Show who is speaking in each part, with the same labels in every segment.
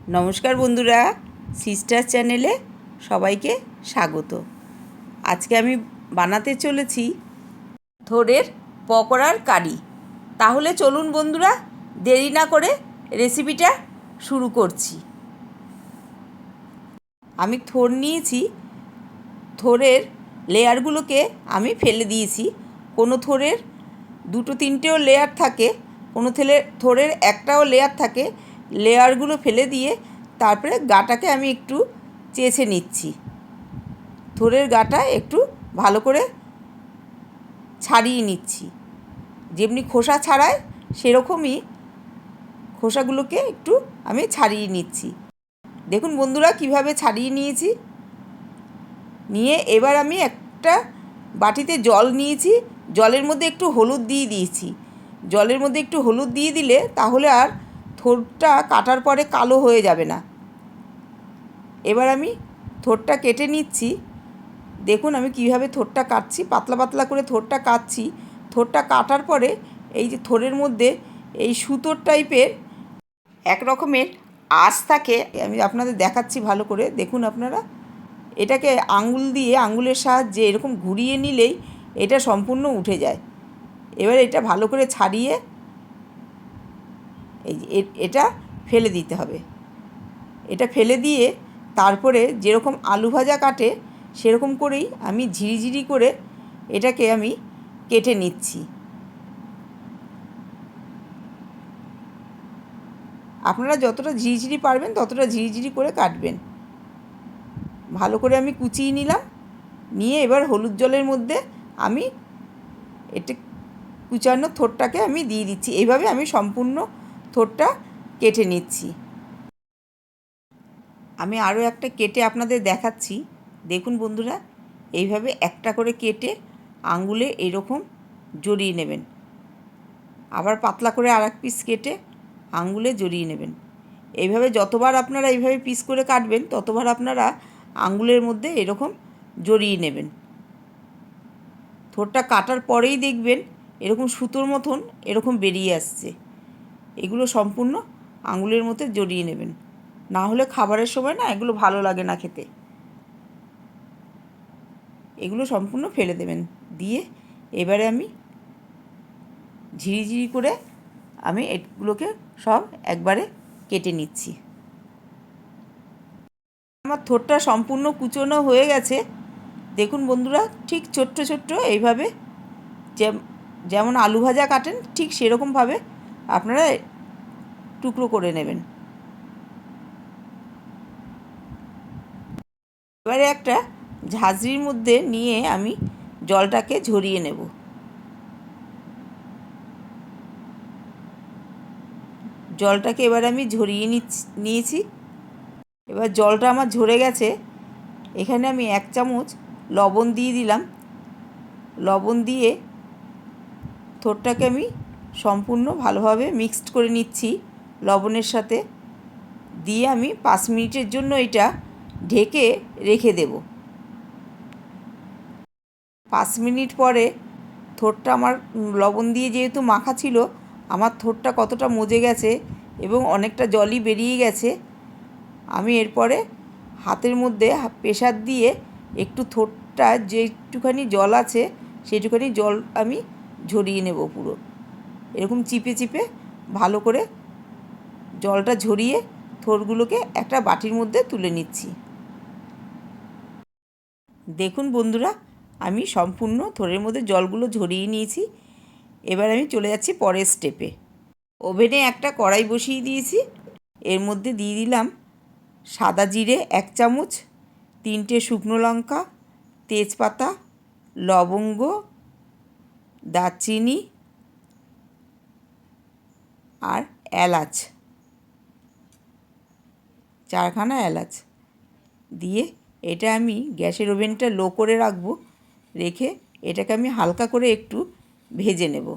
Speaker 1: নমস্কার বন্ধুরা, সিস্টার চ্যানেলে সবাইকে স্বাগত। আজকে আমি বানাতে চলেছি থোড়ের পকোড়ার কারি। তাহলে চলুন বন্ধুরা, দেরি না করে রেসিপিটা শুরু করছি। আমি থোড় নিয়েছি, থোড়ের লেয়ারগুলোকে আমি ফেলে দিয়েছি। কোনো থোড়ের দুটো তিনটেও লেয়ার থাকে, কোনো থোড়ের একটাও লেয়ার থাকে। লেয়ারগুলো ফেলে দিয়ে তারপরে গাটাকে আমি একটু চেঁচে নিচ্ছি। থোড়ের গাটা একটু ভালো করে ছাড়িয়ে নিচ্ছি, যেমনি খোসা ছাড়ায় সেরকমই খোসাগুলোকে একটু আমি ছাড়িয়ে নিচ্ছি। দেখুন বন্ধুরা কিভাবে ছাড়িয়ে নিয়েছি। নিয়ে এবার আমি একটা বাটিতে জল নিয়েছি, জলের মধ্যে একটু হলুদ দিয়ে দিয়েছি। জলের মধ্যে একটু হলুদ দিয়ে দিলে তাহলে আর থোড়টা কাটার পরে কালো হয়ে যাবে না। এবার আমি থোড়টা কেটে নিচ্ছি। দেখুন আমি কীভাবে থোড়টা কাটছি, পাতলা পাতলা করে থোড়টা কাটছি। থোড়টা কাটার পরে এই যে থোড়ের মধ্যে এই সুতোর টাইপের এক রকমের আঁশ থাকে, আমি আপনাদের দেখাচ্ছি ভালো করে। দেখুন আপনারা, এটাকে আঙুলের সাহায্যে এরকম ঘুরিয়ে নিলেই এটা সম্পূর্ণ উঠে যায়। এবার এটা ভালো করে ছাড়িয়ে এই যে এটা ফেলে দিতে হবে। এটা ফেলে দিয়ে তারপরে যেরকম আলু ভাজা কাটে সেরকম করেই আমি ঝিরিঝিরি করে এটাকে আমি কেটে নিচ্ছি। আপনারা যতটা ঝিরিঝিরি পারবেন ততটা ঝিরিঝিরি করে কাটবেন। ভালো করে আমি কুচিয়ে নিলাম। নিয়ে এবার হলুদ জলের মধ্যে আমি এটা কুচানো থোড়টাকে আমি দিয়ে দিচ্ছি। এইভাবে আমি সম্পূর্ণ থোড়টা কেটে নিচ্ছি। আমি আরও একটা কেটে আপনাদের দেখাচ্ছি। দেখুন বন্ধুরা, এইভাবে একটা করে কেটে আঙুলে এরকম জড়িয়ে নেবেন। আবার পাতলা করে আর এক পিস কেটে আঙুলে জড়িয়ে নেবেন। এইভাবে যতবার আপনারা এইভাবে পিস করে কাটবেন ততবার আপনারা আঙুলের মধ্যে এরকম জড়িয়ে নেবেন। থোড়টা কাটার পরেই দেখবেন এরকম সুতোর মতন এরকম বেরিয়ে আসছে। এগুলো সম্পূর্ণ আঙুলের মধ্যে জড়িয়ে নেবেন, না হলে খাবারের সময় না এগুলো ভালো লাগে না খেতে। এগুলো সম্পূর্ণ ফেলে দেবেন। দিয়ে এবারে আমি ঝিরিঝিরি করে আমি এগুলোকে সব একবারে কেটে নিচ্ছি। আমার থোড়টা সম্পূর্ণ কুচোনো হয়ে গেছে। দেখুন বন্ধুরা, ঠিক ছোট্ট ছোট্ট এইভাবে যেমন আলু ভাজা কাটেন ঠিক সেরকমভাবে আপনারা টুকরো করে নেবেন। এবারে একটা ঝাঁঝরির মধ্যে নিয়ে আমি জলটাকে ঝরিয়ে নেব। জলটাকে এবার আমি ঝরিয়ে নিয়েছি। এবার জলটা আমার ঝরে গেছে। এখানে আমি 1 চামচ লবণ দিয়ে দিলাম। লবণ দিয়ে থোড়টাকে আমি সম্পূর্ণ ভালোভাবে মিক্সড করে নিচ্ছি লবণের সাথে। দিয়ে আমি 5 মিনিটের জন্য এটা ঢেকে রেখে দেব। 5 মিনিট পরে থোড়টা আমার লবণ দিয়ে যেহেতু মাখা ছিল, আমার থোড়টা কতটা মজে গেছে এবং অনেকটা জলই বেরিয়ে গেছে। আমি এরপরে হাতের মধ্যে প্রেসার দিয়ে একটু থোড়টা যে একটুখানি জল আছে সেটুখানি জল আমি ঝরিয়ে নেব। পুরো এরকম চিপে চিপে ভালো করে জলটা ঝরিয়ে থোড়গুলোকে একটা বাটির মধ্যে তুলে নিচ্ছি। দেখুন বন্ধুরা, আমি সম্পূর্ণ থোড়ের মধ্যে জলগুলো ঝরিয়ে নিয়েছি। এবার আমি চলে যাচ্ছি পরের স্টেপে। ওভেনে একটা কড়াই বসিয়ে দিয়েছি। এর মধ্যে দিয়ে দিলাম সাদা জিরে 1 চামচ, 3টে শুকনো লঙ্কা, তেজপাতা, লবঙ্গ, দারচিনি আর এলাচ, 4খানা এলাচ দিয়ে এটা আমি গ্যাসের ওভেনটা লো করে রাখবো। রেখে এটাকে আমি হালকা করে একটু ভেজে নেব।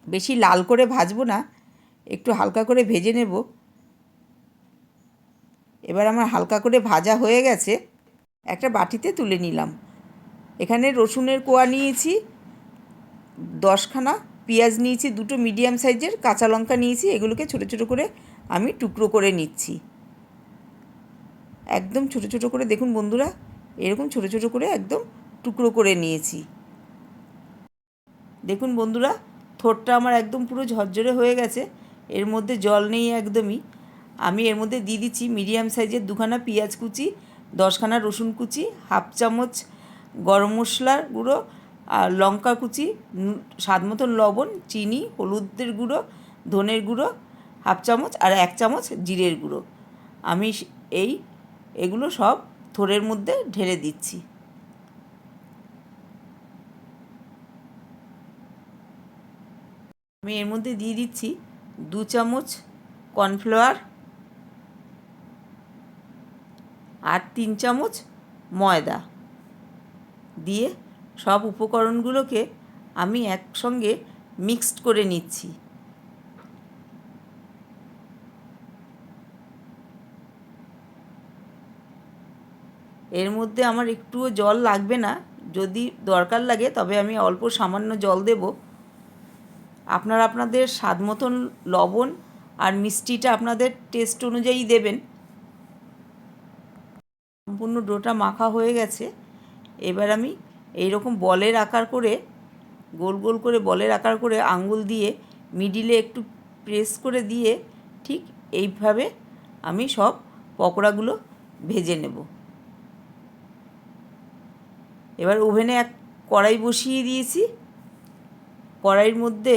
Speaker 1: বেশি লাল করে ভাজবো না, একটু হালকা করে ভেজে নেব। এবার আমার হালকা করে ভাজা হয়ে গেছে, একটা বাটিতে তুলে নিলাম। এখানে রসুনের কোয়া নিয়েছি 10খানা, পেঁয়াজ নিয়েছি, দুটো মিডিয়াম সাইজের কাঁচা লঙ্কা নিয়েছি, এগুলোকে ছোটো ছোটো করে আমি টুকরো করে নিচ্ছি। একদম ছোটো ছোটো করে, দেখুন বন্ধুরা, এরকম ছোটো ছোটো করে একদম টুকরো করে নিয়েছি। দেখুন বন্ধুরা, থোড়টা আমার একদম পুরো ঝরঝরে হয়ে গেছে, এর মধ্যে জল নেই একদমই। আমি এর মধ্যে দিয়ে দিচ্ছি মিডিয়াম সাইজের 2খানা পেঁয়াজ কুচি, 10খানা রসুন কুচি, হাফ চামচ গরম মশলার গুঁড়ো, আর লঙ্কা কুচি, স্বাদ মতন লবণ, চিনি, হলুদের গুঁড়ো, ধনের গুঁড়ো হাফ চামচ, আর 1 চামচ জিরের গুঁড়ো। আমি এগুলো সব থোড়ের মধ্যে ঢেলে দিচ্ছি। আমি এর মধ্যে দিয়ে দিচ্ছি 2 চামচ কর্নফ্লাওয়ার আর 3 চামচ ময়দা দিয়ে সব উপকরণগুলোকে আমি একসঙ্গে মিক্সড করে নিচ্ছি। এর মধ্যে আমার একটুও জল লাগবে না, যদি দরকার লাগে তবে আমি অল্প সামান্য জল দেব। আপনারা আপনাদের স্বাদ মতন লবণ আর মিষ্টিটা আপনাদের টেস্ট অনুযায়ী দেবেন। সম্পূর্ণ ডোটা মাখা হয়ে গেছে। এবার আমি এইরকম বলের আকার করে, গোল গোল করে বলের আকার করে আঙ্গুল দিয়ে মিডিলে একটু প্রেস করে দিয়ে ঠিক এইভাবে আমি সব পকোড়াগুলো ভেজে নেব। এবার ওভেনে এক কড়াই বসিয়ে দিয়েছি। কড়াইয়ের মধ্যে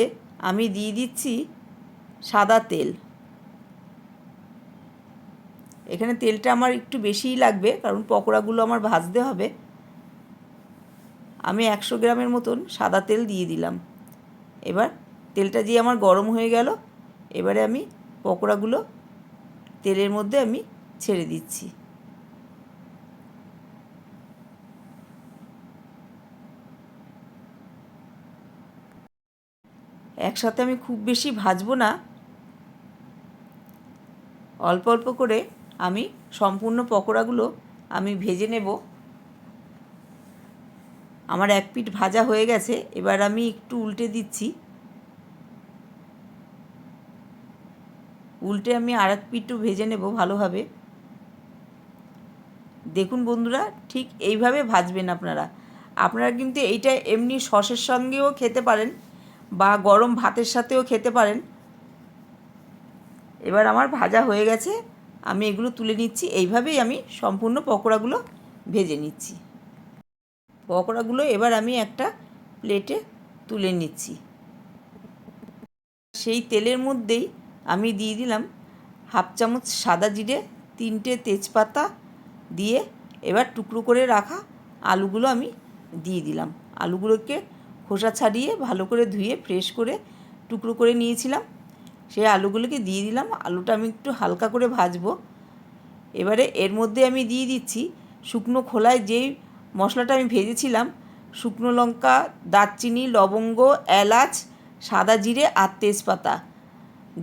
Speaker 1: আমি দিয়ে দিচ্ছি সাদা তেল। এখানে তেলটা আমার একটু বেশিই লাগবে, কারণ পকোড়াগুলো আমার ভাজতে হবে। আমি 100 গ্রামের মতন সাদা তেল দিয়ে দিলাম। এবার তেলটা দিয়ে আমার গরম হয়ে গেল। এবারে আমি পকোড়াগুলো তেলের মধ্যে আমি ছেড়ে দিচ্ছি। একসাথে আমি খুব বেশি ভাজবো না, অল্প অল্প করে আমি সম্পূর্ণ পকোড়াগুলো আমি ভেজে নেব। আমার এক পিঠ ভাজা হয়ে গেছে, এবার আমি একটু উল্টে দিচ্ছি। উল্টে আমি আর এক পিঠও ভেজে নেব ভালোভাবে। দেখুন বন্ধুরা, ঠিক এইভাবে ভাজবেন আপনারা। আপনারা কিন্তু এইটা এমনি সসের সঙ্গেও খেতে পারেন বা গরম ভাতের সাথেও খেতে পারেন। এবার আমার ভাজা হয়ে গেছে, আমি এগুলো তুলে নিচ্ছি। এইভাবেই আমি সম্পূর্ণ পকোড়াগুলো ভেজে নিচ্ছি। পকোড়াগুলো এবার আমি একটা প্লেটে তুলে নিচ্ছি। সেই তেলের মধ্যেই আমি দিয়ে দিলাম হাফ চামচ সাদা জিরে, 3টে তেজপাতা দিয়ে এবার টুকরো করে রাখা আলুগুলো আমি দিয়ে দিলাম। আলুগুলোকে খোসা ছাড়িয়ে ভালো করে ধুয়ে ফ্রেশ করে টুকরো করে নিয়েছিলাম, সেই আলুগুলোকে দিয়ে দিলাম। আলুটা আমি একটু হালকা করে ভাজবো। এবারে এর মধ্যে আমি দিয়ে দিচ্ছি শুকনো খোলায় যেই মশলাটা আমি ভেজেছিলাম, শুকনো লঙ্কা, দারচিনি, লবঙ্গ, এলাচ, সাদা জিরে আর তেজপাতা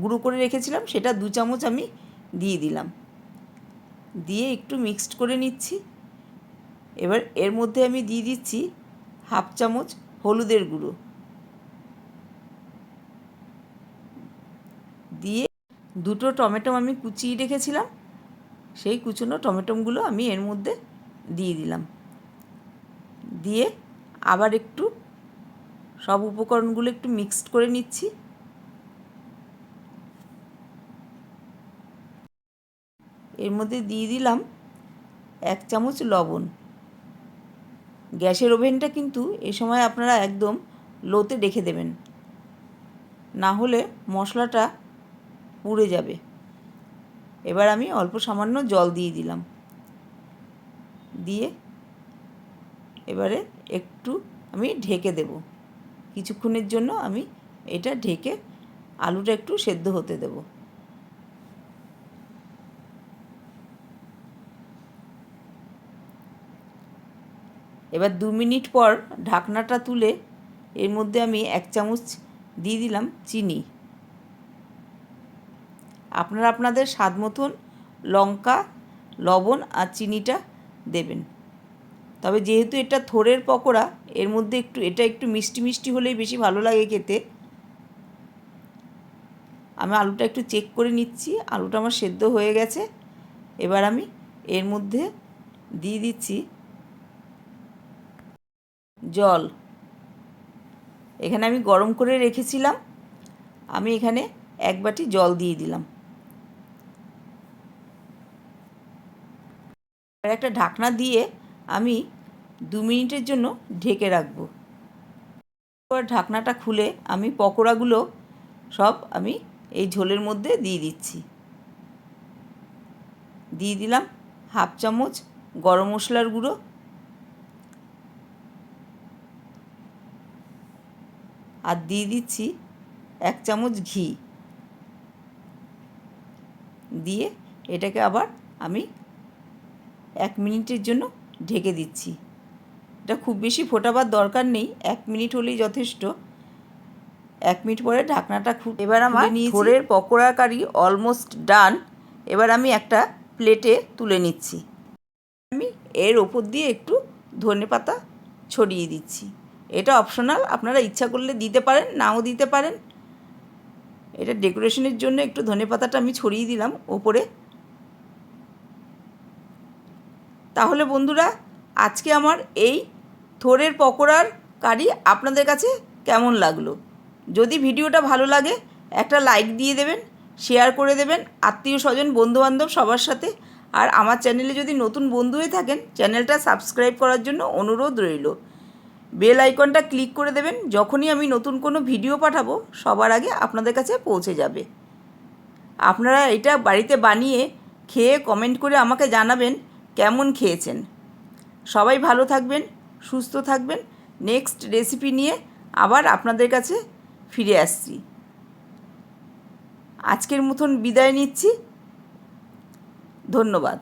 Speaker 1: গুঁড়ো করে রেখেছিলাম, সেটা 2 চামচ আমি দিয়ে দিলাম। দিয়ে একটু মিক্সড করে নিচ্ছি। এবার এর মধ্যে আমি দিয়ে দিচ্ছি হাফ চামচ হলুদের গুঁড়ো, দিয়ে 2টো টমেটো আমি কুচিয়ে রেখেছিলাম, সেই কুচনো টমেটোগুলো আমি এর মধ্যে দিয়ে দিলাম। দিয়ে আবার একটু সব উপকরণগুলো একটু মিক্সড করে নিচ্ছি। এর মধ্যে দিয়ে দিলাম 1 চামচ লবণ। গ্যাসের ওভেনটা কিন্তু এ সময় আপনারা একদম লোতে রেখে দেবেন, না হলে মশলাটা পুড়ে যাবে। এবার আমি অল্প সামান্য জল দিয়ে দিলাম। দিয়ে এবারে একটু আমি ঢেকে দেব। কিছুক্ষণের জন্য আমি এটা ঢেকে আলুটা একটু সেদ্ধ হতে দেব। এবার 2 মিনিট পর ঢাকনাটা তুলে এর মধ্যে আমি 1 চামচ দিয়ে দিলাম চিনি। আপনারা আপনাদের স্বাদ মতন লঙ্কা, লবণ আর চিনিটা দেবেন। তবে যেহেতু এটা থোড়ের পকোড়া, এর মধ্যে একটু মিষ্টি মিষ্টি হলেই বেশি ভালো লাগে খেতে। আমি আলুটা একটু চেক করে নিচ্ছি, আলুটা আমার সেদ্ধ হয়ে গেছে। এবার আমি এর মধ্যে দিয়ে দিচ্ছি জল। এখানে আমি গরম করে রেখেছিলাম, আমি এখানে 1 বাটি জল দিয়ে দিলাম। আর একটা ঢাকনা দিয়ে আমি 2 মিনিটের জন্য ঢেকে রাখবো। এবার ঢাকনাটা খুলে আমি পকোড়াগুলো সব আমি এই ঝোলের মধ্যে দিয়ে দিচ্ছি। দিয়ে দিলাম 1/2 চামচ গরম মশলার গুঁড়ো, আর দিয়ে দিচ্ছি 1 চামচ ঘি। দিয়ে এটাকে আবার আমি 1 মিনিটের জন্য ঢেকে দিচ্ছি। এটা খুব বেশি ফোটাবার দরকার নেই, 1 মিনিট হলেই যথেষ্ট। 1 মিনিট পরে ঢাকনাটা এবার আমার থোড়ের পকোড়া কারি অলমোস্ট ডান। এবার আমি একটা প্লেটে তুলে নিচ্ছি। আমি এর ওপর দিয়ে একটু ধনেপাতা ছড়িয়ে দিচ্ছি। এটা অপশনাল, আপনারা ইচ্ছা করলে দিতে পারেন, নাও দিতে পারেন। এটা ডেকোরেশনের জন্য একটু ধনেপাতাটা আমি ছড়িয়ে দিলাম ওপরে। তাহলে বন্ধুরা, আজকে আমার এই থোড়ের পকোড়ার কারি আপনাদের কাছে কেমন লাগলো? যদি ভিডিওটা ভালো লাগে একটা লাইক দিয়ে দেবেন, শেয়ার করে দেবেন আত্মীয় স্বজন বন্ধুবান্ধব সবার সাথে। আর আমার চ্যানেলে যদি নতুন বন্ধু হয়ে থাকেন, চ্যানেলটা সাবস্ক্রাইব করার জন্য অনুরোধ রইল। বেল আইকনটা ক্লিক করে দেবেন, যখনই আমি নতুন কোনো ভিডিও পাঠাবো সবার আগে আপনাদের কাছে পৌঁছে যাবে। আপনারা এটা বাড়িতে বানিয়ে খেয়ে কমেন্ট করে আমাকে জানাবেন কেমন খেয়েছেন। সবাই ভালো থাকবেন, সুস্থ থাকবেন। নেক্সট রেসিপি নিয়ে আবার আপনাদের কাছে ফিরে আসছি। আজকের মতন বিদায় নিচ্ছি। ধন্যবাদ।